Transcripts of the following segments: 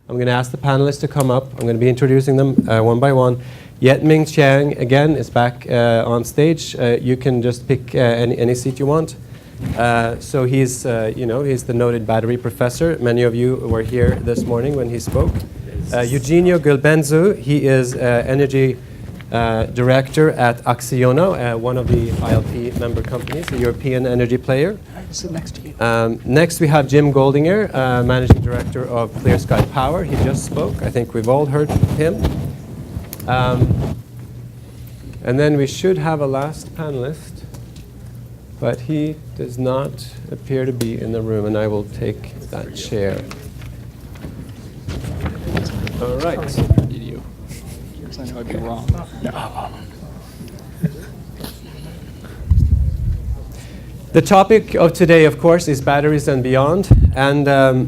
I'm going to ask the panelists to come up. I'm going to be introducing them one by one. Yet-Ming Chiang, again, is back on stage. You can just pick any seat you want. So he's the noted battery professor. Many of you were here this morning when he spoke. Eugenio Gulbenzu, he is energy director at Acciona, one of the ILP member companies, a European energy player. I sit next to you. Next we have Jim Goldinger, managing director of Clear Sky Power. He just spoke. I think we've all heard him. And then we should have a last panelist, but he does not appear to be in the room, and I will take that chair. All right. I know I'd be wrong. No. The topic of today, of course, is batteries and beyond, and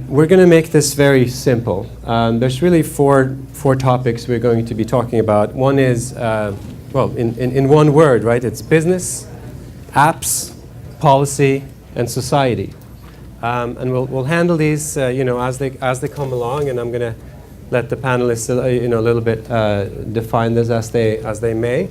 we're going to make this very simple. There's really four topics we're going to be talking about. One is, in one word, right? It's business, apps, policy, and society. And we'll handle these, as they come along, and I'm going to let the panelists, a little bit define this as they may.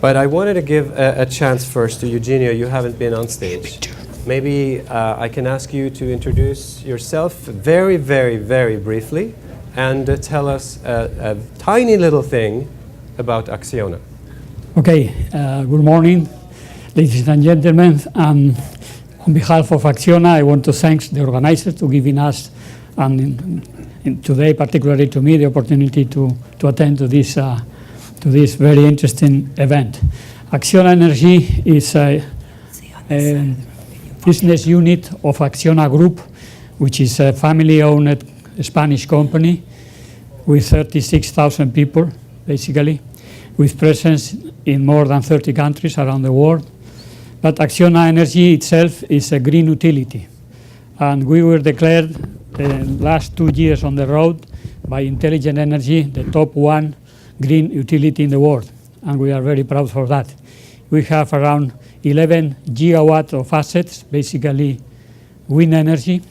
But I wanted to give a chance first to Eugenio. You haven't been on stage. Maybe I can ask you to introduce yourself very, very, very briefly and tell us a tiny little thing about Acciona. Okay, good morning, ladies and gentlemen. On behalf of Acciona, I want to thank the organizers for giving us, and today particularly to me, the opportunity to attend to this very interesting event. Acciona Energy is a business unit of Acciona Group, which is a family-owned Spanish company with 36,000 people, basically, with presence in more than 30 countries around the world. But Acciona Energy itself is a green utility, and we were declared the last 2 years on the road by Intelligent Energy the top 1 green utility in the world, and we are very proud for that. We have around 11 gigawatts of assets, basically wind energy,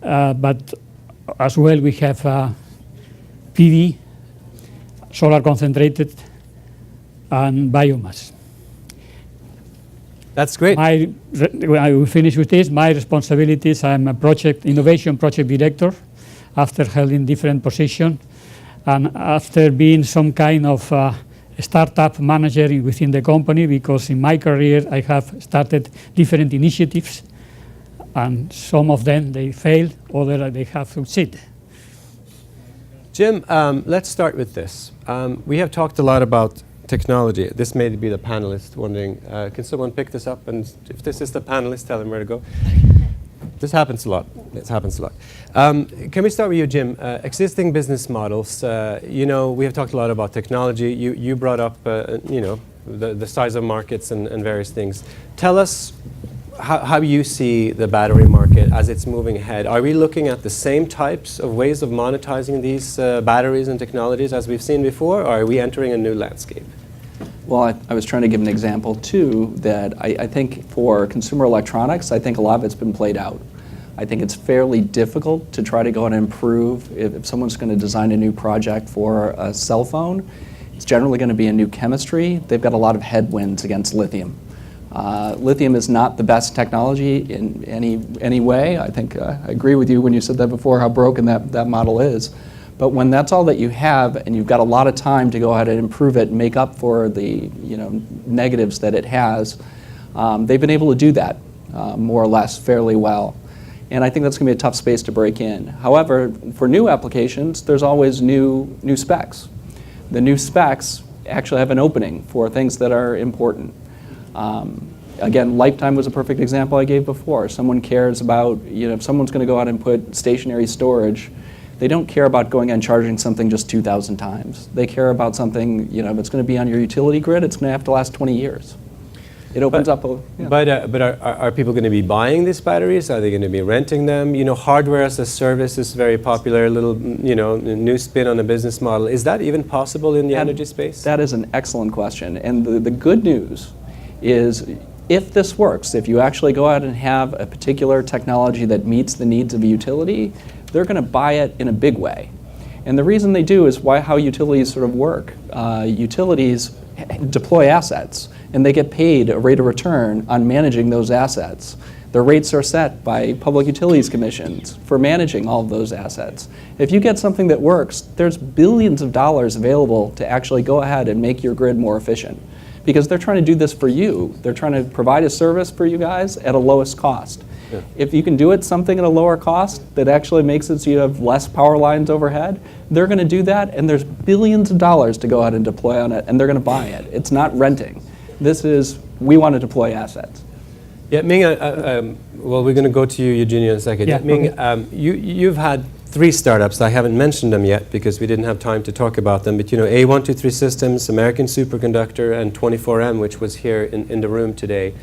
but as well we have PV, solar concentrated, and biomass. That's great. I will finish with this. My responsibilities, I'm a innovation project director after holding different positions, and after being some kind of startup manager within the company, because in my career I have started different initiatives, and some of them they failed, others they have succeeded. Jim, let's start with this. We have talked a lot about technology. This may be the panelist wondering, can someone pick this up? And if this is the panelist, tell them where to go. This happens a lot. It happens a lot. Can we start with you, Jim? Existing business models. We have talked a lot about technology. You brought up, the size of markets and various things. Tell us how you see the battery market as it's moving ahead. Are we looking at the same types of ways of monetizing these batteries and technologies as we've seen before, or are we entering a new landscape? Well, I was trying to give an example, too, that I think for consumer electronics, I think a lot of it's been played out. I think it's fairly difficult to try to go and improve. If someone's going to design a new project for a cell phone, it's generally going to be a new chemistry. They've got a lot of headwinds against lithium. Lithium is not the best technology in any way. I think I agree with you when you said that before, how broken that model is. But when that's all that you have, and you've got a lot of time to go ahead and improve it, make up for the negatives that it has, they've been able to do that more or less fairly well. And I think that's going to be a tough space to break in. However, for new applications, there's always new specs. The new specs actually have an opening for things that are important. Again, lifetime was a perfect example I gave before. Someone cares about, if someone's going to go out and put stationary storage, they don't care about going and charging something just 2,000 times. They care about something, if it's going to be on your utility grid, it's going to have to last 20 years. It opens up a... Yeah. But are people going to be buying these batteries? Are they going to be renting them? Hardware as a service is very popular, a little, new spin on a business model. Is that even possible in the energy space? That is an excellent question. And the good news is, if this works, if you actually go out and have a particular technology that meets the needs of a utility, they're going to buy it in a big way. And the reason they do is how utilities sort of work. Utilities deploy assets, and they get paid a rate of return on managing those assets. The rates are set by public utilities commissions for managing all of those assets. If you get something that works, there's billions of dollars available to actually go ahead and make your grid more efficient, because they're trying to do this for you. They're trying to provide a service for you guys at a lowest cost. Yeah. If you can do it something at a lower cost that actually makes it so you have less power lines overhead, they're going to do that, and there's billions of dollars to go ahead and deploy on it, and they're going to buy it. It's not renting. This is, we want to deploy assets. Yeah, Ming, well, we're going to go to you, Eugenia, in a second. Yeah, Ming, okay. You've had 3 startups. I haven't mentioned them yet because we didn't have time to talk about them. But A123 Systems, American Superconductor, and 24M, which was here in the room today.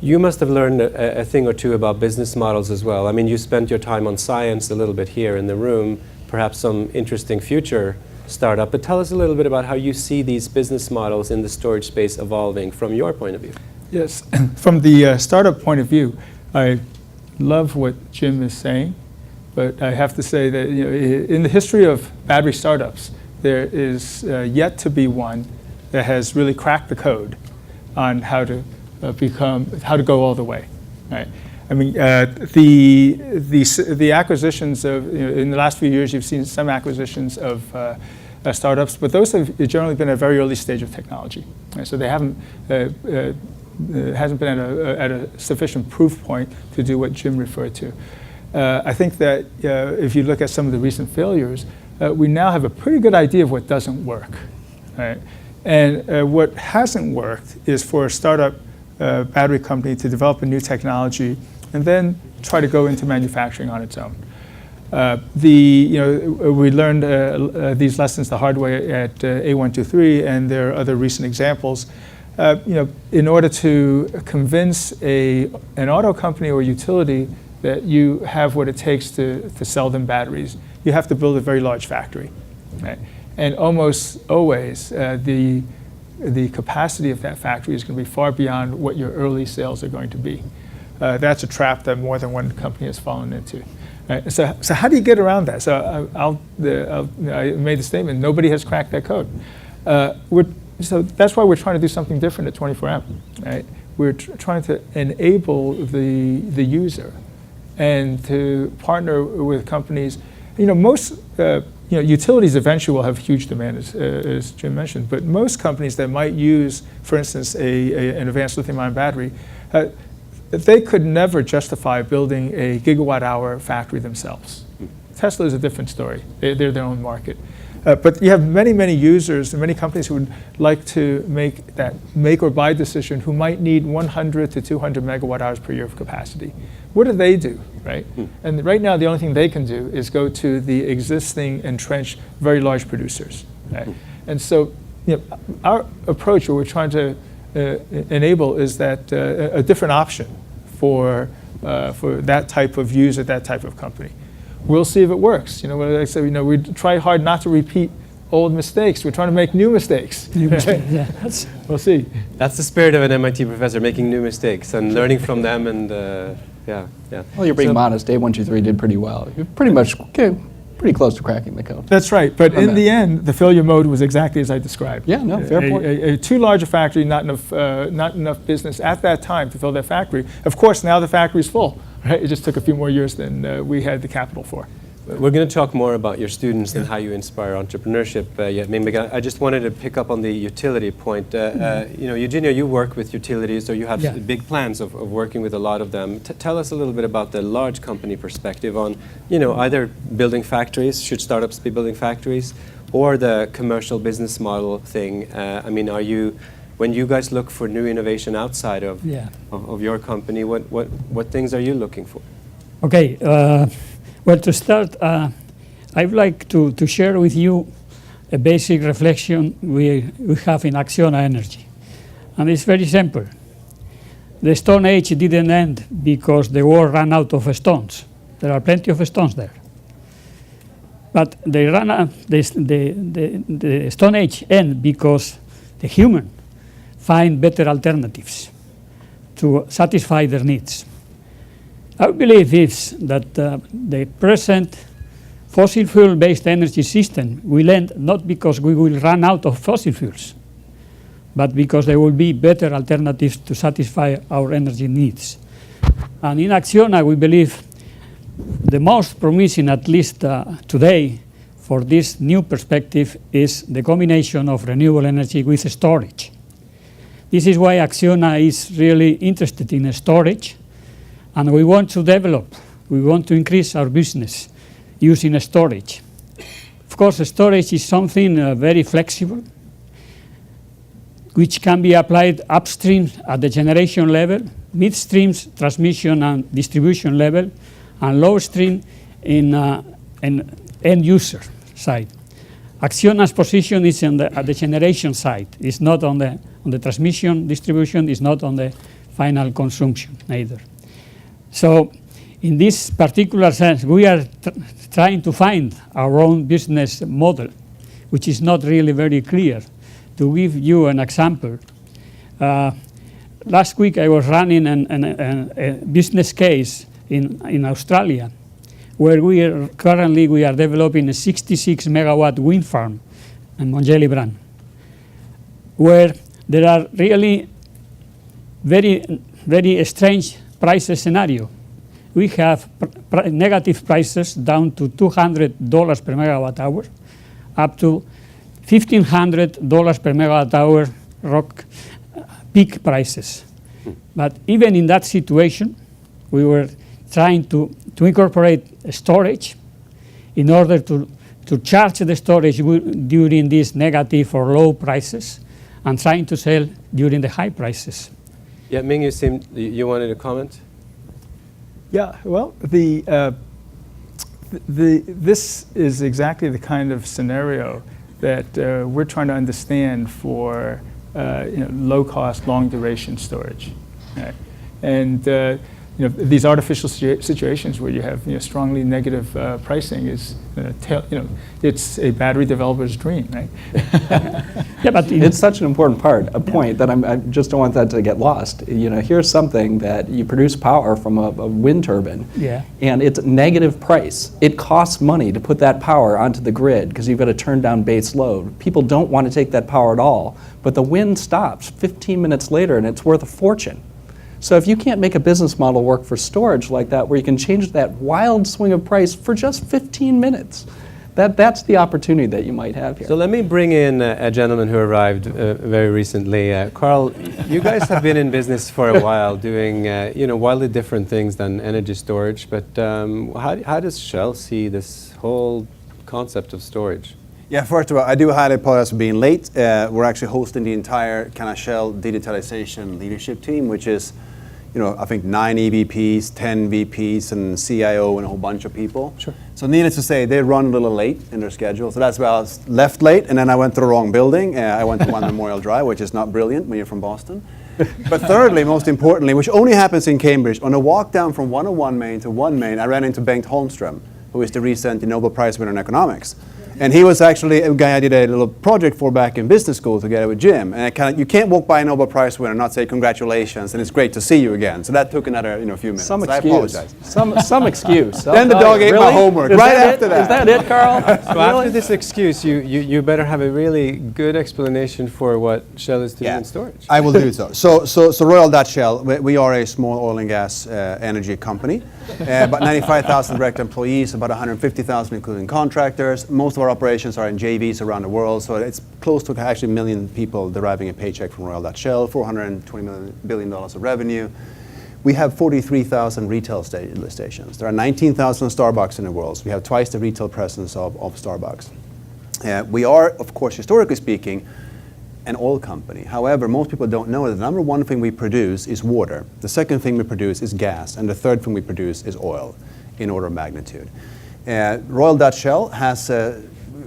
You must have learned a thing or two about business models as well. I mean, you spent your time on science a little bit here in the room, perhaps some interesting future startup. But tell us a little bit about how you see these business models in the storage space evolving from your point of view. Yes, from the startup point of view, I love what Jim is saying, but I have to say that in the history of battery startups, there is yet to be one that has really cracked the code on how to go all the way. Right? I mean, the acquisitions of in the last few years, you've seen some acquisitions of startups, but those have generally been at a very early stage of technology. Right? So they haven't. Hasn't been at a sufficient proof point to do what Jim referred to. I think that if you look at some of the recent failures, we now have a pretty good idea of what doesn't work. Right? And what hasn't worked is for a startup battery company to develop a new technology and then try to go into manufacturing on its own. We learned these lessons the hard way at A123, and there are other recent examples. In order to convince an auto company or utility that you have what it takes to sell them batteries, you have to build a very large factory. Right? And almost always, the capacity of that factory is going to be far beyond what your early sales are going to be. That's a trap that more than one company has fallen into. Right? So how do you get around that? So I made the statement, nobody has cracked that code. So that's why we're trying to do something different at 24M. Right? We're trying to enable the user and to partner with companies. Most utilities eventually will have huge demand, as Jim mentioned, but most companies that might use, for instance, an advanced lithium-ion battery, they could never justify building a gigawatt-hour factory themselves. Tesla is a different story. They're their own market. But you have many, many users and many companies who would like to make that make or buy decision who might need 100 to 200 megawatt hours per year of capacity. What do? Right? And right now, the only thing they can do is go to the existing entrenched, very large producers. Right? And so our approach, what we're trying to enable is that a different option for that type of user, that type of company. We'll see if it works. Like I said, we try hard not to repeat old mistakes. We're trying to make new mistakes. Yeah, we'll see. That's the spirit of an MIT professor, making new mistakes and learning from them. And yeah. Well, you're being modest. A123 did pretty well. You're pretty close to cracking the code. That's right. But in the end, the failure mode was exactly as I described. Yeah, no, fair point. A too large a factory, not enough business at that time to fill that factory. Of course, now the factory's full. Right? It just took a few more years than we had the capital for. We're going to talk more about your students and how you inspire entrepreneurship. I just wanted to pick up on the utility point. Eugenia, you work with utilities, so you have big plans of working with a lot of them. Tell us a little bit about the large company perspective on, either building factories, should startups be building factories, or the commercial business model thing. When you guys look for new innovation outside of your company, what things are you looking for? Okay. Well, to start, I would like to share with you a basic reflection we have in Acciona Energy. And it's very simple. The Stone Age didn't end because the world ran out of stones. There are plenty of stones there. But they ran out, the Stone Age ended because the human find better alternatives to satisfy their needs. I believe is that the present fossil fuel-based energy system will end not because we will run out of fossil fuels, but because there will be better alternatives to satisfy our energy needs. And in Acciona, we believe the most promising, at least today, for this new perspective is the combination of renewable energy with storage. This is why Acciona is really interested in storage, and we want to develop, we want to increase our business using storage. Of course, storage is something very flexible, which can be applied upstream at the generation level, midstream transmission and distribution level, and low-stream in end user side. Acciona's position is at the generation side. It's not on the transmission distribution, it's not on the final consumption either. So in this particular sense, we are trying to find our own business model, which is not really very clear. To give you an example, last week I was running a business case in Australia, where we are developing a 66 megawatt wind farm in Montgelibran, where there are really very strange price scenario. We have negative prices down to $200 per megawatt hour, up to $1,500 per megawatt hour peak prices. But even in that situation, we were trying to incorporate storage in order to charge the storage during these negative or low prices and trying to sell during the high prices. Yeah, Ming, you wanted to comment? Yeah, well, this is exactly the kind of scenario that we're trying to understand for low-cost, long-duration storage. Right? And these artificial situations where you have strongly negative pricing is, it's a battery developer's dream, right? Yeah, but it's such an important point that I just don't want that to get lost. Here's something that you produce power from a wind turbine, and it's negative price. It costs money to put that power onto the grid because you've got to turn down base load. People don't want to take that power at all, but the wind stops 15 minutes later and it's worth a fortune. So if you can't make a business model work for storage like that, where you can change that wild swing of price for just 15 minutes, that's the opportunity that you might have here. So let me bring in a gentleman who arrived very recently. Carl, you guys have been in business for a while doing wildly different things than energy storage, but how does Shell see this whole concept of storage? Yeah, first of all, I do highly apologize for being late. We're actually hosting the entire kind of Shell digitalization leadership team, which is, I think 9 EVPs, 10 VPs, and CIO, and a whole bunch of people. Sure. So needless to say, they run a little late in their schedule. So that's why I was left late, and then I went to the wrong building. I went to 1 Memorial Drive, which is not brilliant when you're from Boston. But thirdly, most importantly, which only happens in Cambridge, on a walk down from 101 Main to 1 Main, I ran into Bengt Holmström, who is the recent Nobel Prize winner in economics. And he was actually a guy I did a little project for back in business school together with Jim. And you can't walk by a Nobel Prize winner and not say congratulations and it's great to see you again. So that took another few minutes. Some so excuse. I apologize. Some excuse. Then the dog ate my homework right after that. Is that it, Carl? So after this excuse, you better have a really good explanation for what Shell is doing in storage. I will do so. So Royal Dutch Shell, we are a small oil and gas energy company. About 95,000 direct employees, about 150,000 including contractors. Most of our operations are in JVs around the world, so it's close to actually 1 million people deriving a paycheck from Royal Dutch Shell, $420 billion of revenue. We have 43,000 retail stations. There are 19,000 Starbucks in the world, so we have twice the retail presence of Starbucks. We are, of course, historically speaking, an oil company. However, most people don't know that the number one thing we produce is water. The second thing we produce is gas. And the third thing we produce is oil, in order of magnitude. Royal Dutch Shell has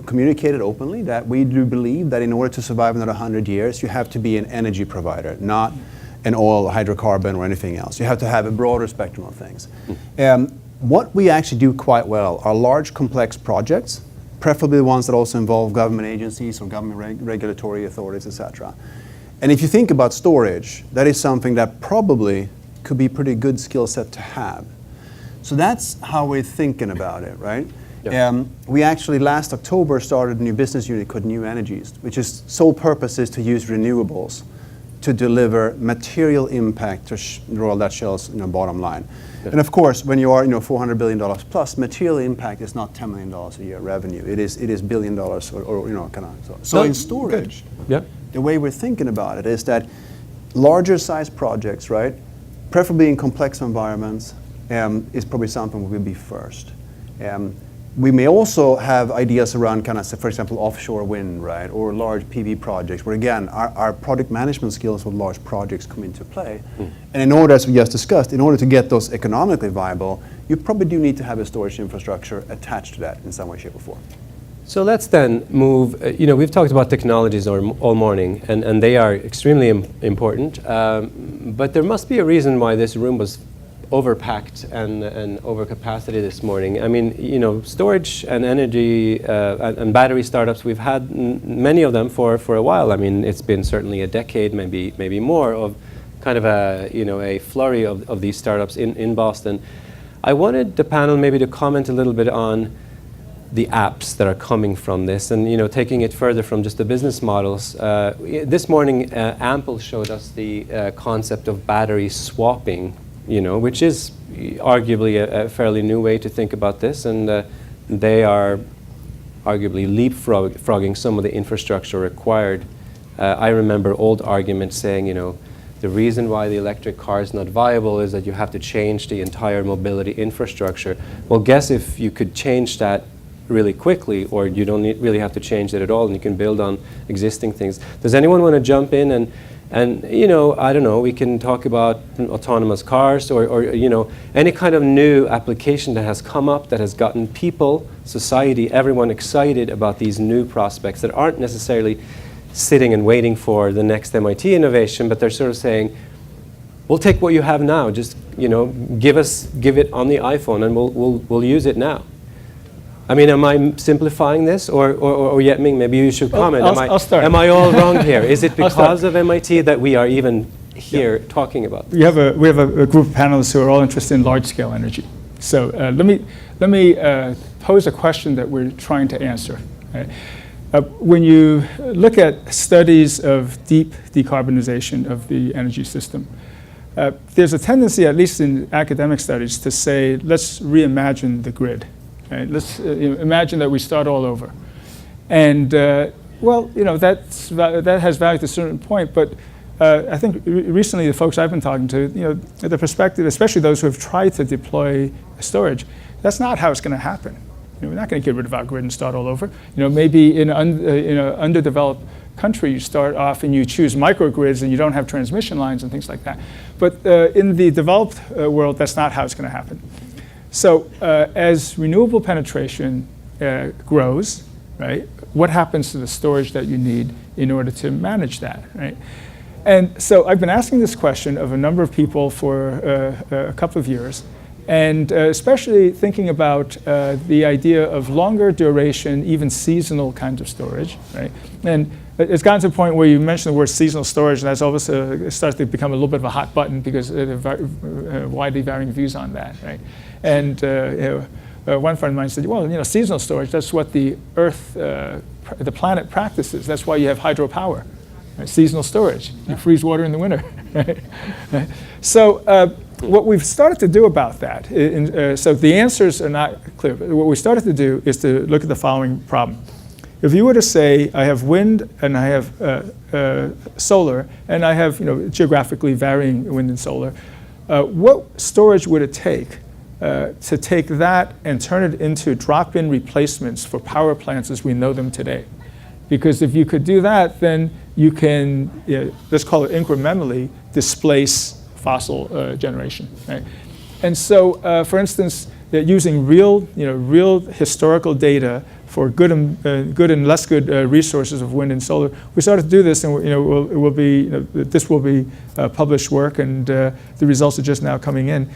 communicated openly that we do believe that in order to survive another 100 years, you have to be an energy provider, not an oil, hydrocarbon, or anything else. You have to have a broader spectrum of things. What we actually do quite well are large, complex projects, preferably the ones that also involve government agencies or government regulatory authorities, etc. And if you think about storage, that is something that probably could be a pretty good skill set to have. So that's how we're thinking about it, right? Yeah. We actually last October started a new business unit called New Energies, which is sole purpose is to use renewables to deliver material impact to Royal Dutch Shell's bottom line. Yeah. And of course, when you are $400 billion plus, material impact is not $10 million a year revenue. It is $1 billion or kind of. So in storage, Yeah. the way we're thinking about it is that larger size projects, right, preferably in complex environments, is probably something we will be first. We may also have ideas around kind of, for example, offshore wind, right, or large PV projects, where again, our project management skills with large projects come into play. And in order, as we just discussed, in order to get those economically viable, you probably do need to have a storage infrastructure attached to that in some way, shape, or form. So let's then move, we've talked about technologies all morning, and they are extremely important, but there must be a reason why this room was overpacked and overcapacity this morning. I mean, storage and energy and battery startups, we've had many of them for a while. I mean, it's been certainly a decade, maybe more, of kind of a flurry of these startups in Boston. I wanted the panel maybe to comment a little bit on the apps that are coming from this, and taking it further from just the business models. This morning, Ample showed us the concept of battery swapping, which is arguably a fairly new way to think about this, and they are arguably leapfrogging some of the infrastructure required. I remember old arguments saying, the reason why the electric car is not viable is that you have to change the entire mobility infrastructure. Well, guess if you could change that really quickly, or you don't really have to change it at all, and you can build on existing things. Does anyone want to jump in and I don't know, we can talk about autonomous cars or any kind of new application that has come up that has gotten people, society, everyone excited about these new prospects that aren't necessarily sitting and waiting for the next MIT innovation, but they're sort of saying, we'll take what you have now, just give it on the iPhone and we'll use it now. I mean, am I simplifying this, or Yetming, maybe you should comment. I'll start. Am I all wrong here? Is it because of MIT that we are even here talking about this? We have a group of panelists who are all interested in large-scale energy. So let me pose a question that we're trying to answer. Right? When you look at studies of deep decarbonization of the energy system, there's a tendency, at least in academic studies, to say, let's reimagine the grid. Right? Let's imagine that we start all over. And that has value to a certain point, but I think recently the folks I've been talking to, the perspective, especially those who have tried to deploy storage, that's not how it's going to happen. We're not going to get rid of our grid and start all over. Maybe in an underdeveloped country, you start off and you choose microgrids and you don't have transmission lines and things like that. But in the developed world, that's not how it's going to happen. So as renewable penetration grows, right, what happens to the storage that you need in order to manage that, right? And so I've been asking this question of a number of people for a couple of years, and especially thinking about the idea of longer duration, even seasonal kinds of storage, right? And it's gotten to a point where you mentioned the word seasonal storage, and that's also it starts to become a little bit of a hot button because there are widely varying views on that, right? And one friend of mine said, well, seasonal storage, that's what the Earth, the planet practices. That's why you have hydropower, right? Seasonal storage. You freeze water in the winter. Right? So what we've started to do about that, so the answers are not clear, but what we started to do is to look at the following problem. If you were to say, I have wind and I have solar, and I have geographically varying wind and solar, what storage would it take to take that and turn it into drop-in replacements for power plants as we know them today? Because if you could do that, then you can, let's call it incrementally, displace fossil generation, right? And so, for instance, using real historical data for good and less good resources of wind and solar, we started to do this, and this will be published work, and the results are just now coming in.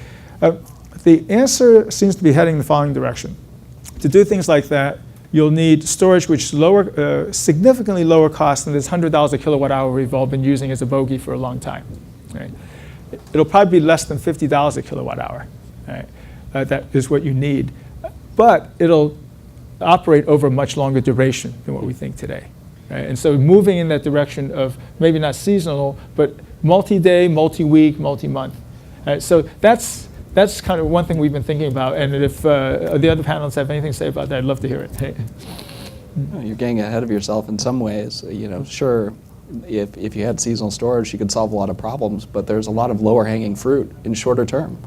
The answer seems to be heading the following direction. To do things like that, you'll need storage which is significantly lower cost than this $100 a kilowatt hour we've all been using as a bogey for a long time. Right? It'll probably be less than $50 a kilowatt hour. Right? That is what you need. But it'll operate over a much longer duration than what we think today. Right? And so moving in that direction of maybe not seasonal, but multi-day, multi-week, multi-month. So that's kind of one thing we've been thinking about. And if the other panelists have anything to say about that, I'd love to hear it. Hey. You're getting ahead of yourself in some ways. Sure, if you had seasonal storage, you could solve a lot of problems, but there's a lot of lower hanging fruit in shorter term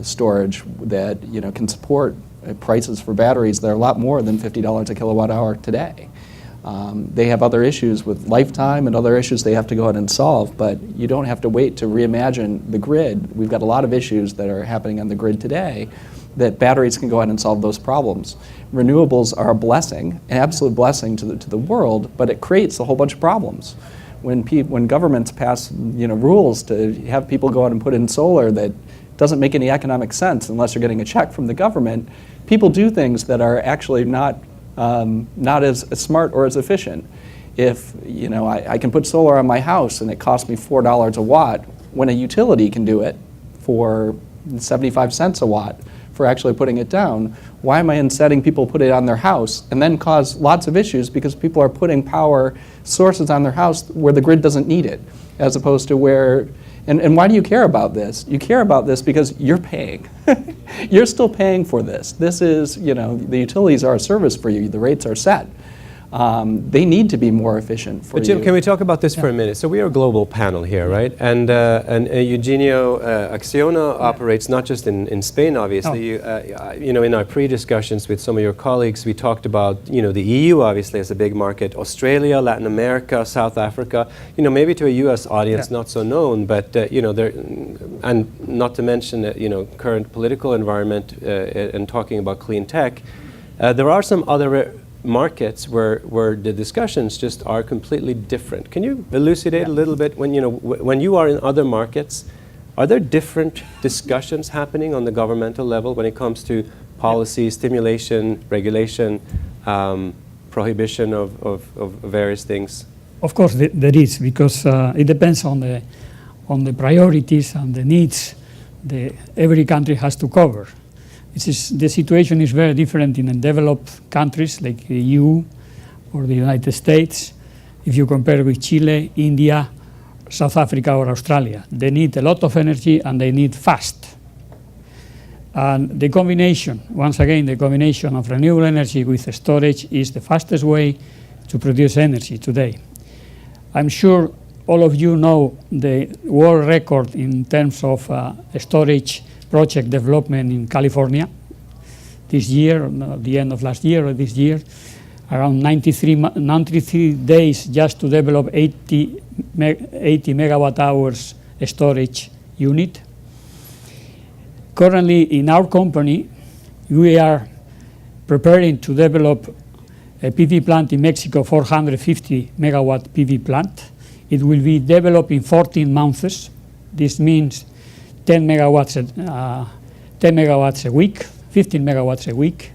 storage that can support prices for batteries that are a lot more than $50 a kilowatt hour today. They have other issues with lifetime and other issues they have to go ahead and solve, but you don't have to wait to reimagine the grid. We've got a lot of issues that are happening on the grid today that batteries can go ahead and solve those problems. Renewables are a blessing, an absolute blessing to the world, but it creates a whole bunch of problems. When governments pass rules to have people go out and put in solar that doesn't make any economic sense unless you're getting a check from the government, people do things that are actually not as smart or as efficient. If I can put solar on my house and it costs me $4 a watt, when a utility can do it for 75 cents a watt for actually putting it down, why am I insteading people put it on their house and then cause lots of issues because people are putting power sources on their house where the grid doesn't need it, as opposed to where, and why do you care about this? You care about this because you're paying. You're still paying for this. This is, the utilities are a service for you, the rates are set. They need to be more efficient for you. But Jim, can we talk about this for a minute? So we are a global panel here, right? And Eugenio Acciona operates not just in Spain, obviously. In our pre-discussions with some of your colleagues, we talked about the EU obviously as a big market, Australia, Latin America, South Africa. Maybe to a U.S. audience not so known, but and not to mention current political environment and talking about clean tech. There are some other markets where the discussions just are completely different. Can you elucidate a little bit when you are in other markets, are there different discussions happening on the governmental level when it comes to policy, stimulation, regulation, prohibition of various things? Of course, there is, because it depends on the priorities and the needs that every country has to cover. The situation is very different in developed countries like the EU or the United States. If you compare with Chile, India, South Africa or Australia, they need a lot of energy and they need fast. And the combination, once again, the combination of renewable energy with storage is the fastest way to produce energy today. I'm sure all of you know the world record in terms of storage project development in California this year, the end of last year or this year, around 93 days just to develop 80 megawatt hours storage unit. Currently in our company, we are preparing to develop a PV plant in Mexico, 450 megawatt PV plant. It will be developed in 14 months. This means 10 megawatts a week, 15 megawatts a week.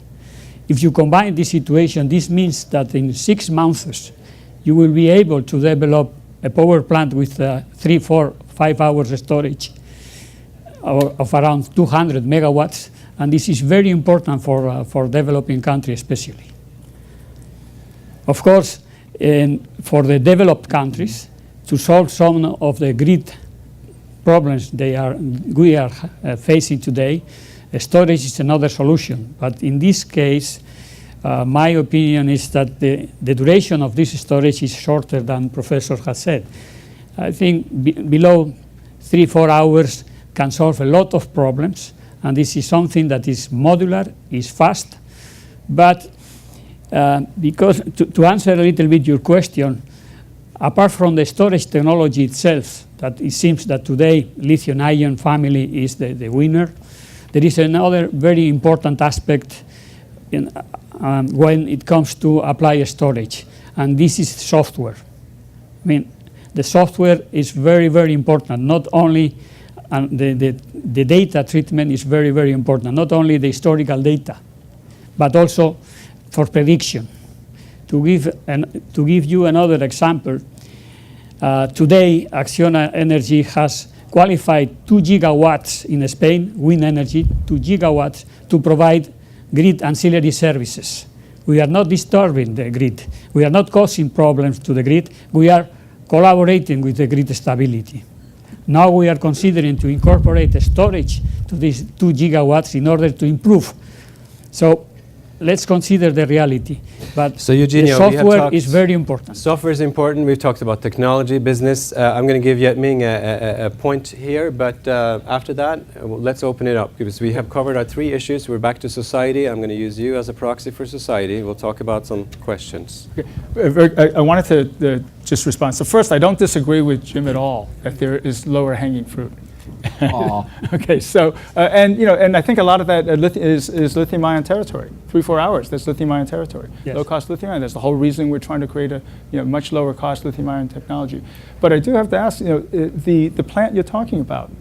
If you combine this situation, this means that in 6 months, you will be able to develop a power plant with 3, 4, 5 hours storage of around 200 megawatts. And this is very important for developing countries especially. Of course, for the developed countries, to solve some of the grid problems we are facing today, storage is another solution. But in this case, my opinion is that the duration of this storage is shorter than Professor has said. I think below 3-4 hours can solve a lot of problems, and this is something that is modular, is fast. But because to answer a little bit your question, apart from the storage technology itself, that it seems that today lithium-ion family is the winner, there is another very important aspect when it comes to apply storage, and this is software. I mean, the software is very, very important. Not only the data treatment is very, very important, not only the historical data, but also for prediction. To give you another example, today Acciona Energy has qualified 2 gigawatts in Spain, wind energy, 2 gigawatts to provide grid ancillary services. We are not disturbing the grid. We are not causing problems to the grid. We are collaborating with the grid stability. Now we are considering to incorporate storage to these 2 gigawatts in order to improve. So let's consider the reality. But So Eugenio, the we have software talked- is very important. Software is important. We've talked about technology, business. I'm going to give Yetming a point here, but after that, let's open it up because we have covered our 3 issues. We're back to society. I'm going to use you as a proxy for society. We'll talk about some questions. I wanted to just respond. So first, I don't disagree with Jim at all that there is lower hanging fruit. Aw. Okay, so and I think a lot of that is lithium-ion territory. 3-4 hours, that's lithium-ion territory. Yes. Low-cost lithium-ion. That's the whole reason we're trying to create a much lower-cost lithium-ion technology. But I do have to ask, the plant you're talking about,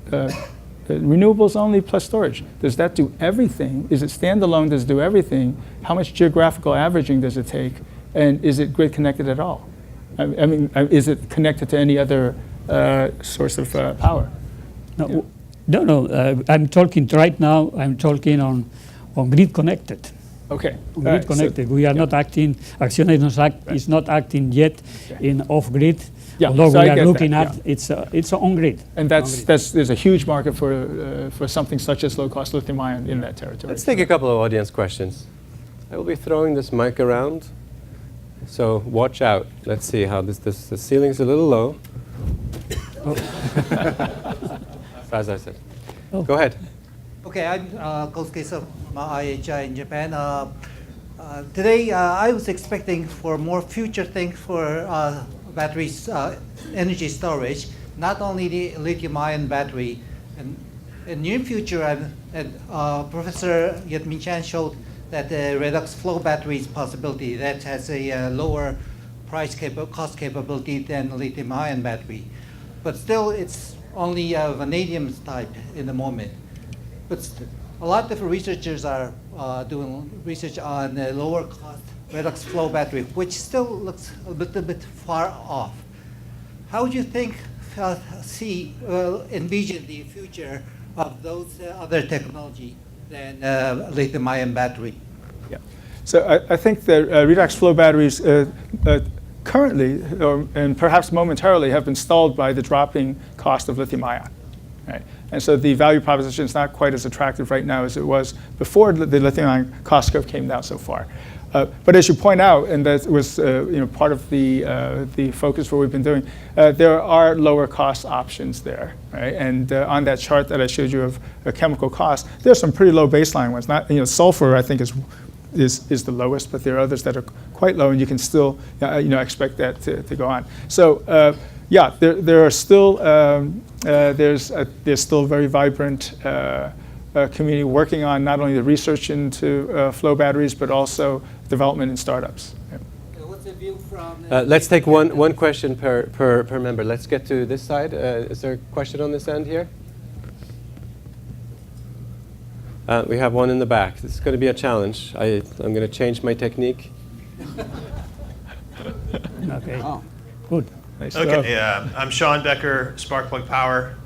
renewables only plus storage. Does that do everything? Is it standalone? Does it do everything? How much geographical averaging does it take? And is it grid connected at all? I mean, is it connected to any other source of power? No. I'm talking right now. I'm talking on grid connected. Okay. On grid connected. We are not acting. Acciona is not acting yet in off grid. Yeah, Although so we I are get looking that, at it's on grid. And there's a huge market for something such as low-cost lithium-ion in that territory. Let's take a couple of audience questions. I will be throwing this mic around, so watch out. Let's see how the ceiling's a little low. As I said. Go ahead. Okay, I'm Kosuke from IHI in Japan. Today, I was expecting for more future things for batteries, energy storage, not only the lithium-ion battery. And in near future, Professor Yetmin Chan showed that the redox flow battery is possibility that has a lower cost capability than lithium-ion battery. But still, it's only vanadium type in the moment. But a lot of researchers are doing research on a lower cost redox flow battery, which still looks a little bit far off. How would you think, envision the future of those other technology than lithium-ion battery? Yeah. So I think that redox flow batteries currently, and perhaps momentarily, have been stalled by the dropping cost of lithium-ion. Right? And so the value proposition is not quite as attractive right now as it was before the lithium-ion cost curve came down so far. But as you point out, and that was part of the focus for what we've been doing, there are lower cost options there, right? And on that chart that I showed you of chemical costs, there's some pretty low baseline ones. Not sulfur, I think, is the lowest, but there are others that are quite low, and you can still expect that to go on. So there are still there's still very vibrant community working on not only the research into flow batteries, but also development in startups. Yeah. What's the view from? Let's take one question per member. Let's get to this side. Is there a question on this end here? We have one in the back. This is going to be a challenge. I'm going to change my technique. Okay. Oh. Good. Nice. Okay, I'm Sean Becker, Sparkplug Power,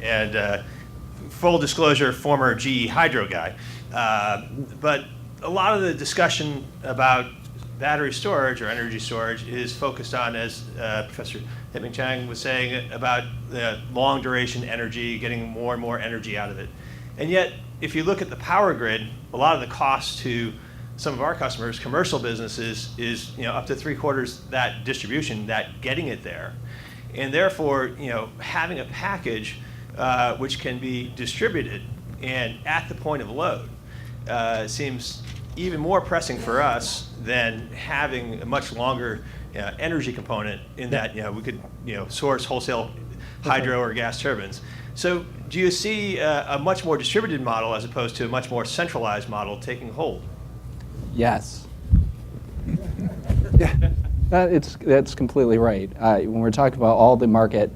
and full disclosure, former GE Hydro guy. But a lot of the discussion about battery storage or energy storage is focused on, as Professor Yetmin Chang was saying, about the long duration energy, getting more and more energy out of it. And yet, if you look at the power grid, a lot of the cost to some of our customers, commercial businesses, is up to 3/4 that distribution, that getting it there. And therefore, having a package which can be distributed and at the point of load seems even more pressing for us than having a much longer energy component in that we could source wholesale hydro or gas turbines. So do you see a much more distributed model as opposed to a much more centralized model taking hold? Yes. That's completely right. When we're talking about all the market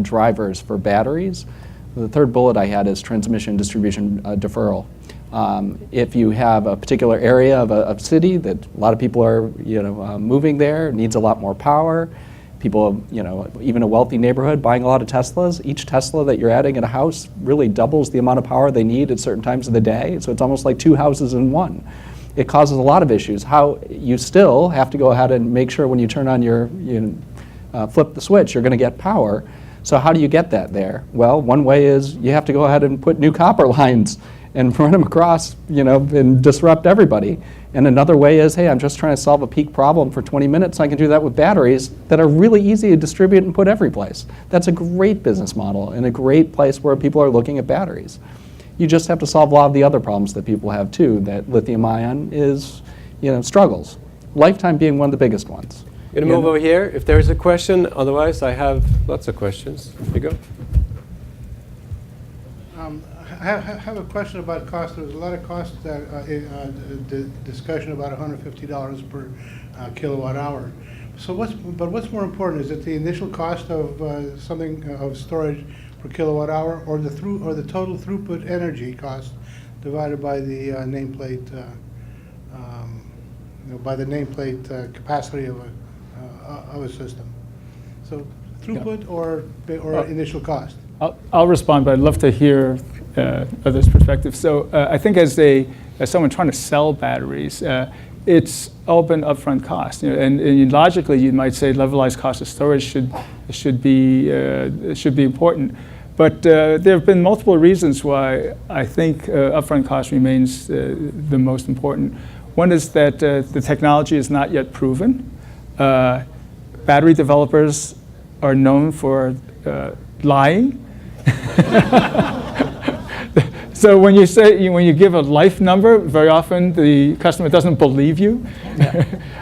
drivers for batteries, the third bullet I had is transmission distribution deferral. If you have a particular area of a city that a lot of people are moving there, needs a lot more power, people, even a wealthy neighborhood buying a lot of Teslas, each Tesla that you're adding in a house really doubles the amount of power they need at certain times of the day. So it's almost like 2 houses in one. it causes a lot of issues. How you still have to go ahead and make sure when you turn on your, flip the switch, you're going to get power. So how do you get that there? Well, one way is you have to go ahead and put new copper lines and run them across, and disrupt everybody. And another way is, hey, I'm just trying to solve a peak problem for 20 minutes. I can do that with batteries that are really easy to distribute and put every place. That's a great business model and a great place where people are looking at batteries. You just have to solve a lot of the other problems that people have too, that lithium ion is, struggles. Lifetime being one of the biggest ones. I'm going to move over here if there's a question. Otherwise, I have lots of questions. Here you go. I have a question about cost. There's a lot of cost discussion about $150 per kilowatt hour. So what's more important? Is it the initial cost of of storage per kilowatt hour, or the total throughput energy cost divided by the nameplate capacity of a system? So throughput or initial cost? I'll respond, but I'd love to hear others' perspectives. So I think as someone trying to sell batteries, it's all been upfront cost. And logically, you might say levelized cost of storage should be important. But there have been multiple reasons why I think upfront cost remains the most important. One is that the technology is not yet proven. Battery developers are known for lying. So when you give a life number, very often the customer doesn't believe you.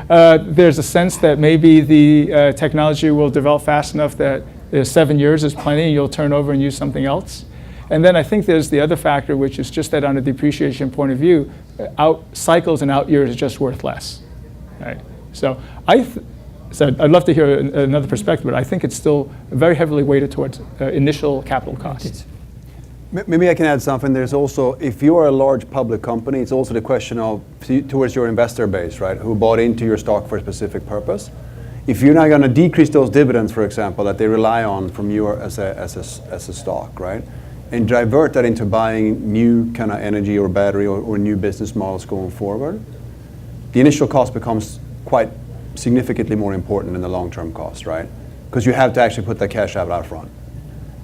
There's a sense that maybe the technology will develop fast enough that 7 years is plenty and you'll turn over and use something else. And then I think there's the other factor, which is just that on a depreciation point of view, out cycles and out years are just worth less. Right? So I'd love to hear another perspective, but I think it's still very heavily weighted towards initial capital costs. Maybe I can add something. There's also, if you are a large public company, it's also the question of towards your investor base, right, who bought into your stock for a specific purpose. If you're not going to decrease those dividends, for example, that they rely on from you as a stock, right, and divert that into buying new kind of energy or battery or new business models going forward, the initial cost becomes quite significantly more important than the long-term cost, right? Because you have to actually put that cash out front.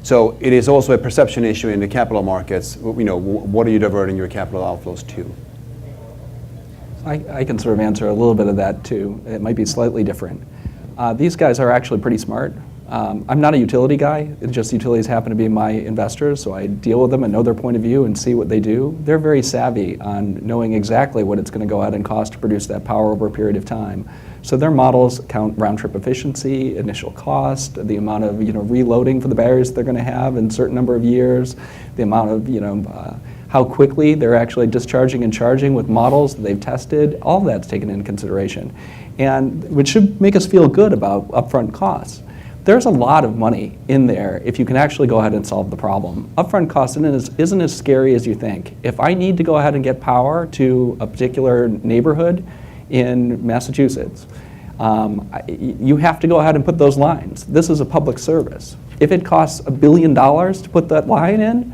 So it is also a perception issue in the capital markets. What are you diverting your capital outflows to? I can sort of answer a little bit of that too. It might be slightly different. These guys are actually pretty smart. I'm not a utility guy. It's just utilities happen to be my investors, so I deal with them and know their point of view and see what they do. They're very savvy on knowing exactly what it's going to go out and cost to produce that power over a period of time. So their models count round-trip efficiency, initial cost, the amount of reloading for the batteries they're going to have in a certain number of years, the amount of how quickly they're actually discharging and charging with models that they've tested. All of that's taken into consideration, and which should make us feel good about upfront costs. There's a lot of money in there if you can actually go ahead and solve the problem. Upfront cost isn't as scary as you think. If I need to go ahead and get power to a particular neighborhood in Massachusetts, you have to go ahead and put those lines. This is a public service. If it costs $1 billion to put that line in,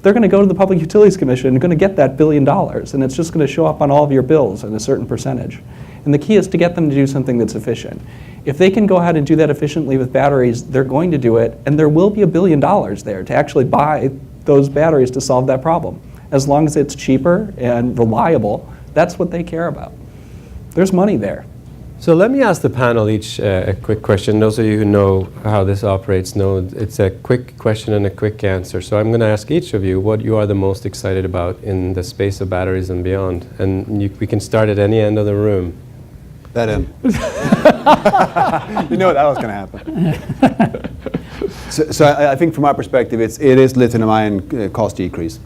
they're going to go to the Public Utilities Commission and going to get that $1 billion, and it's just going to show up on all of your bills in a certain percentage. And the key is to get them to do something that's efficient. If they can go ahead and do that efficiently with batteries, they're going to do it, and there will be $1 billion there to actually buy those batteries to solve that problem. As long as it's cheaper and reliable, that's what they care about. There's money there. So let me ask the panel each a quick question. Those of you who know how this operates know it's a quick question and a quick answer. So I'm going to ask each of you what you are the most excited about in the space of batteries and beyond. And we can start at any end of the room. That end. You know that was going to happen. So I think from our perspective, it is lithium-ion cost decrease.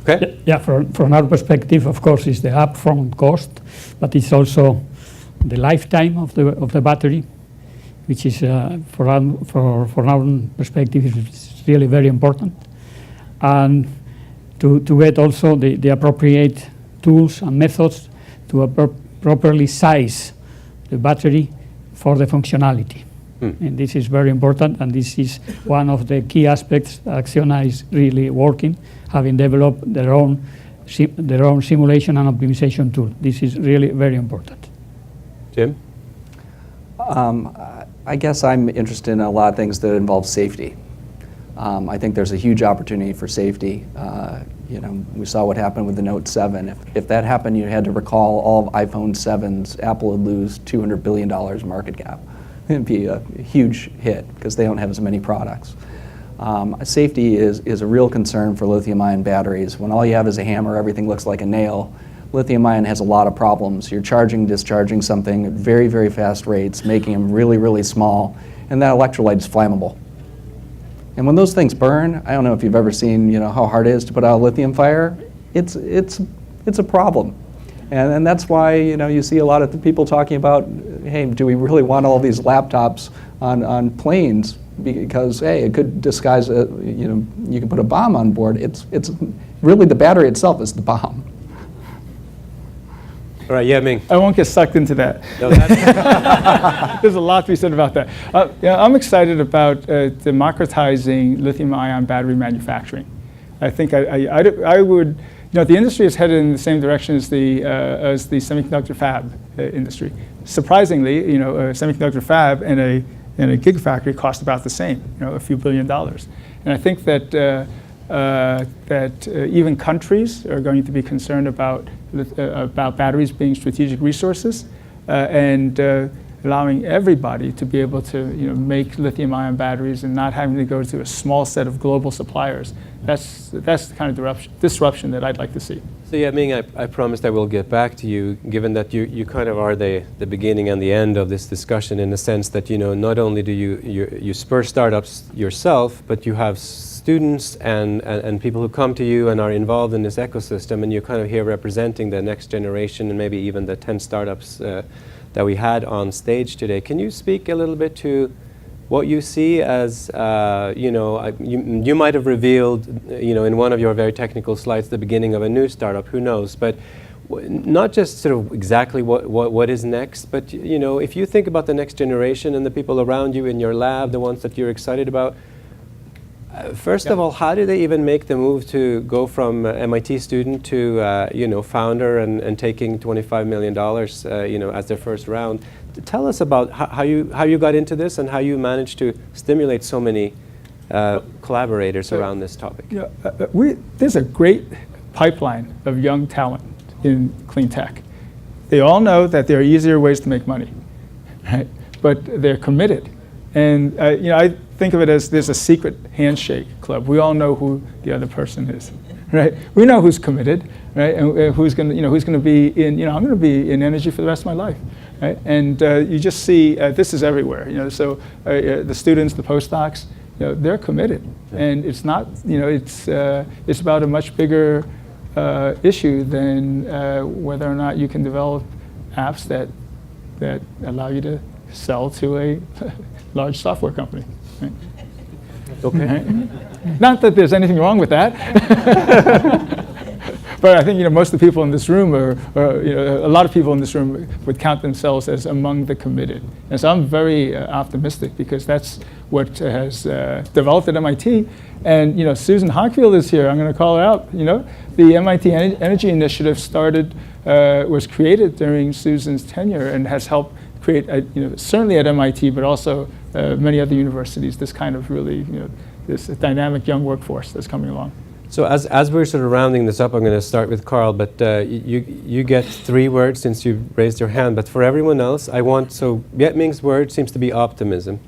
Okay. Yeah, from our perspective, of course, is the upfront cost, but it's also the lifetime of the battery, which is for our perspective is really very important, and to get also the appropriate tools and methods to properly size the battery for the functionality. And this is very important, and this is one of the key aspects Acciona is really working, having developed their own their own simulation and optimization tool. This is really very important. Jim? I guess I'm interested in a lot of things that involve safety. I think there's a huge opportunity for safety. We saw what happened with the Note 7. If that happened, you had to recall all of iPhone 7s, Apple would lose $200 billion market cap. It'd be a huge hit because they don't have as many products. Safety is a real concern for lithium-ion batteries. When all you have is a hammer, everything looks like a nail. Lithium-ion has a lot of problems. You're charging, discharging something at very, very fast rates, making them really, really small, and that electrolyte is flammable. And when those things burn, I don't know if you've ever seen, how hard it is to put out a lithium fire. It's a problem, and that's why you see a lot of the people talking about, hey, do we really want all these laptops on planes? Because hey, it could disguise you can put a bomb on board. It's really the battery itself is the bomb. All right, Ming. I won't get sucked into that. No, There's a lot to be said about that. I'm excited about democratizing lithium-ion battery manufacturing. I think I would, the industry is headed in the same direction as the semiconductor fab industry. Surprisingly, a semiconductor fab and a gigafactory cost about the same, a few $1 billion. And I think that even countries are going to be concerned about batteries being strategic resources and allowing everybody to be able to make lithium-ion batteries and not having to go to a small set of global suppliers. That's the kind of disruption that I'd like to see. So Ming, I promised I will get back to you, given that you kind of are the beginning and the end of this discussion, in the sense that not only do you spur startups yourself, but you have students and people who come to you and are involved in this ecosystem, and you're kind of here representing the next generation and maybe even the 10 startups that we had on stage today. Can you speak a little bit to what you see as, you might have revealed, in one of your very technical slides, the beginning of a new startup, who knows, but not just sort of exactly what is next, but if you think about the next generation and the people around you in your lab, the ones that you're excited about, first of all, how do they even make the move to go from MIT student to founder and taking $25 million as their first round? Tell us about how you got into this and how you managed to stimulate so many collaborators around this topic. There's a great pipeline of young talent in clean tech. They all know that there are easier ways to make money, right? But they're committed. And I think of it as there's a secret handshake club. We all know who the other person is, right? We know who's committed, right? And who's going to be in. I'm going to be in energy for the rest of my life, right? And you just see this is everywhere. So the students, the postdocs, they're committed, and it's not. It's about a much bigger issue than whether or not you can develop apps that allow you to sell to a large software company. Right? Okay. Right? Not that there's anything wrong with that, but I think most of the people in this room a lot of people in this room would count themselves as among the committed. And so I'm very optimistic because that's what has developed at MIT. And Susan Hockfield is here. I'm going to call her out. The MIT Energy Initiative was created during Susan's tenure and has helped create, certainly at MIT, but also many other universities, this kind of really, this dynamic young workforce that's coming along. So as we're sort of rounding this up, I'm going to start with Carl, but you get 3 words since you raised your hand. But for everyone else, Ming's word seems to be optimism.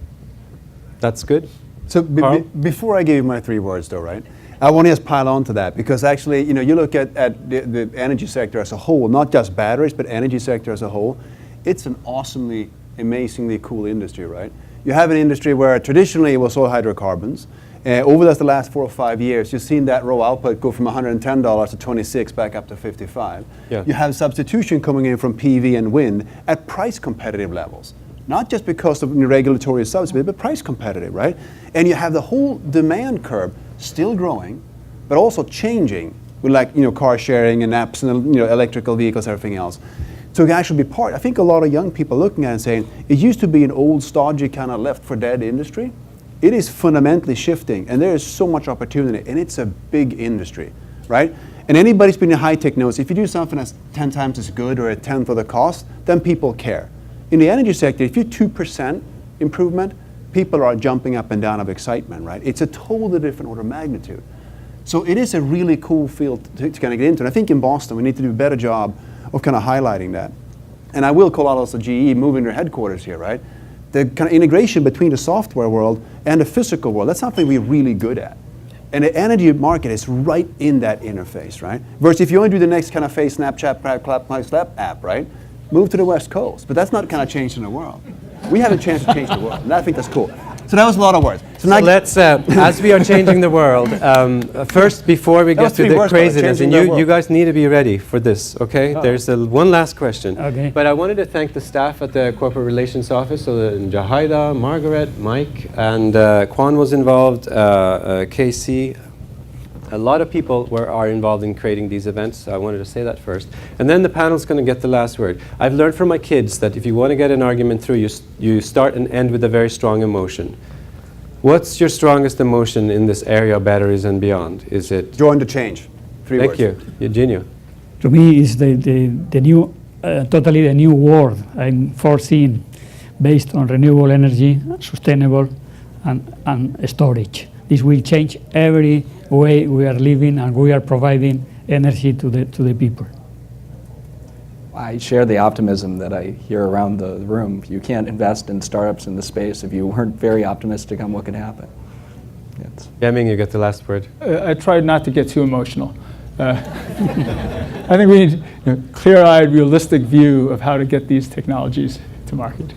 That's good? So before I give you my 3 words though, right? I want to just pile on to that because actually, you look at the energy sector as a whole, not just batteries, but energy sector as a whole. It's an awesomely, amazingly cool industry, right? You have an industry where traditionally it was all hydrocarbons. Over the last 4 or 5 years, you've seen that raw output go from $110 to 26 back up to 55. Yeah. You have substitution coming in from PV and wind at price competitive levels. Not just because of regulatory subsidy, but price competitive, right? And you have the whole demand curve still growing, but also changing with car sharing and apps and electrical vehicles, everything else. So it can actually be part. I think a lot of young people looking at it and saying, it used to be an old, stodgy, kind of left for dead industry. It is fundamentally shifting, and there is so much opportunity, and it's a big industry, right? And anybody's been in high tech knows if you do something that's 10 times as good or a tenth of the cost, then people care. In the energy sector, if you 2% improvement, people are jumping up and down of excitement, right? It's a totally different order of magnitude. So it is a really cool field to kind of get into. And I think in Boston, we need to do a better job of kind of highlighting that. And I will call out also GE moving their headquarters here, right? The kind of integration between the software world and the physical world, that's something we're really good at. And the energy market is right in that interface, right? Versus if you only do the next kind of phase, Snapchat, Snap app, right? Move to the West Coast. But that's not kind of changing the world. We have a chance to change the world, and I think that's cool. So that was a lot of words. So let's, as we are changing the world, first, before we get to the craziness, and you guys need to be ready for this, okay? Oh. There's one last question. Okay. But I wanted to thank the staff at the Corporate Relations Office, so Jahida, Margaret, Mike, and Kwan was involved, KC. A lot of people are involved in creating these events, so I wanted to say that first. And then the panel's going to get the last word. I've learned from my kids that if you want to get an argument through, you start and end with a very strong emotion. What's your strongest emotion in this area of batteries and beyond? Is it? Join the change. Thank you. Eugenio. To me, it's the new, totally the new world I'm foreseeing based on renewable energy, sustainable, and storage. This will change every way we are living, and we are providing energy to the people. I share the optimism that I hear around the room. You can't invest in startups in the space if you weren't very optimistic on what can happen. Yaming, you get the last word. I tried not to get too emotional. I think we need a clear-eyed, realistic view of how to get these technologies to market.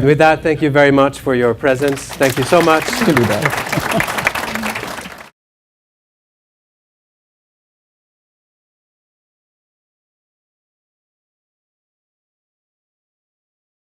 With that, thank you very much for your presence. Thank you so much. Good to be back.